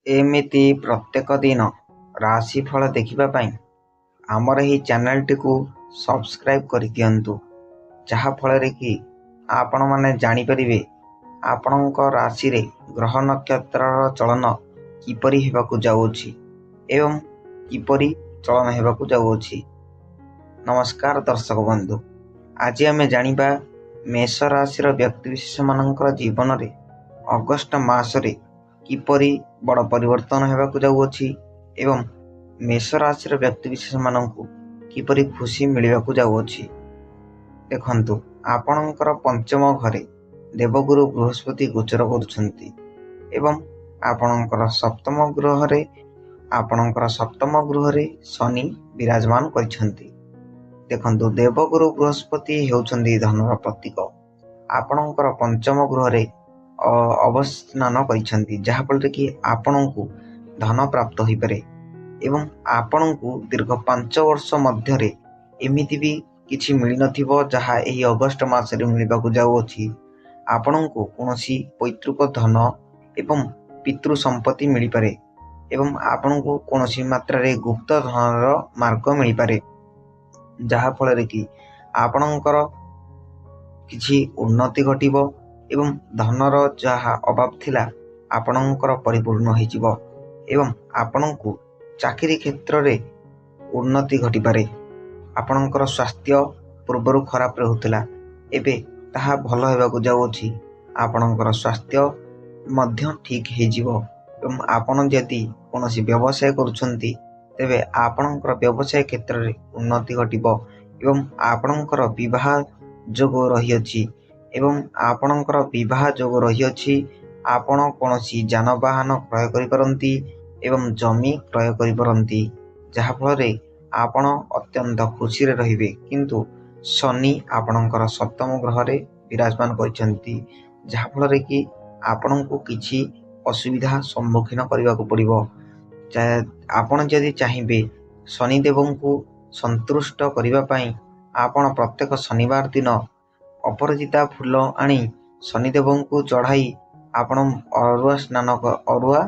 एमिति प्रत्येक दिन राशिफल देखिबा पई आमर ही चैनल टी को सब्सक्राइब कर दियंतु, जहा फल रे कि आपण माने जानि परिबे आपणक राशि रे ग्रह नक्षत्र चलन किपरि हेबाकु जाउछि एवं किपरि चलन हेबाकु जाउछि। नमस्कार दर्शक बंधु, आज आमे जानिबा मेष राशि व्यक्ति विशेष मानकर जीवन रे अगस्त मास रे किपरि बड़ परिवर्तन हेबाकु जाउछि एवं मेष राशि व्यक्ति विशेष मानकु किपरि खुशी मिलिबाकु जाउछि। देखंतु आपणकर पंचम घरे देवगुरु बृहस्पति गोचर करुछंती एवं आपणकर सप्तम गृह रे शनि विराजमान करिछंती। देखंतु देवगुरु बृहस्पति हेउछंती धनर प्रतीक। आपणकर पंचम गृह रे अवस्थान करिछंती, जहा फल कि आपणकु धन प्राप्त होई पारे एवं आपणकु दीर्घ 5 वर्ष मध्य रे एमिति भी किछि मिलि नथिबो जहा एही अगस्त मास रे मिलिबाकु जाउछि। आपणकु कोनोसी पैतृक धन एवं पितृ संपत्ति मिलि पारे एवं आपणकु कोनोसी मात्रा रे गुप्त धनर मार्ग मिलि पारे, जहा फल रे कि आपणकर किछि उन्नति घटिबो एवं धनर जहा अभाव थिला आपणकर परिपूर्ण होई जिवो एवं आपणकु चाकरी क्षेत्र रे उन्नति घटी पारे। आपणकर स्वास्थ्य पूर्वरु खराब रहउतला, एबे ताहा भलो हेबाकु जाउछि। आपणकर स्वास्थ्य मध्य ठीक हे जिवो एवं आपण यदि कोनोसी व्यवसाय करूछंती तेबे आपणकर व्यवसाय क्षेत्र रे उन्नति घटिबो एवं आपणकर विवाह जोग रहियछि एवं आपणकर विवाह जोग रहियछि। आपण कोनोसी जानवाहन क्रय करि परंती एवं जमी क्रय करि परंती, जहा फल रे आपण अत्यंत खुशी रे रहिबे। किंतु शनि आपणकर सप्तम ग्रह रे विराजमान करिसंती, जहा फल रे कि आपणकु किछि असुविधा सम्मुखीन करबाकू पड़िबो। आपण यदि चाहिबे शनि देवंकु संतुष्ट करबा पई आपण प्रत्येक शनिवार दिन अपराजिता फूल आनी शनिदेवंकु चढ़ाई आपण अरुआ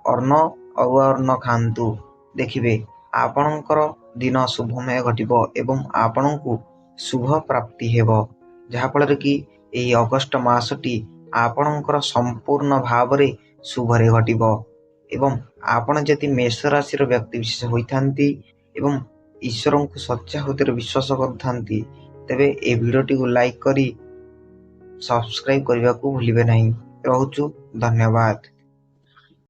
अन्न खांतु। देखिबे आपणकर दिन शुभमय घटिबो एवं आपणकु शुभ प्राप्ति हेबो, जहा फल कि एही अगस्त मासटी आपणकर संपूर्ण भाव रे शुभ रे घटिबो एवं आपण जति मेष राशि व्यक्ति विशेष होइथांती एवं ईश्वर को सच्चा हृदय विश्वास करथांती, तेबे ए वीडियोटी को लाइक करी सब्सक्राइब करने को भूलिबे नहीं। रहुचु, धन्यवाद।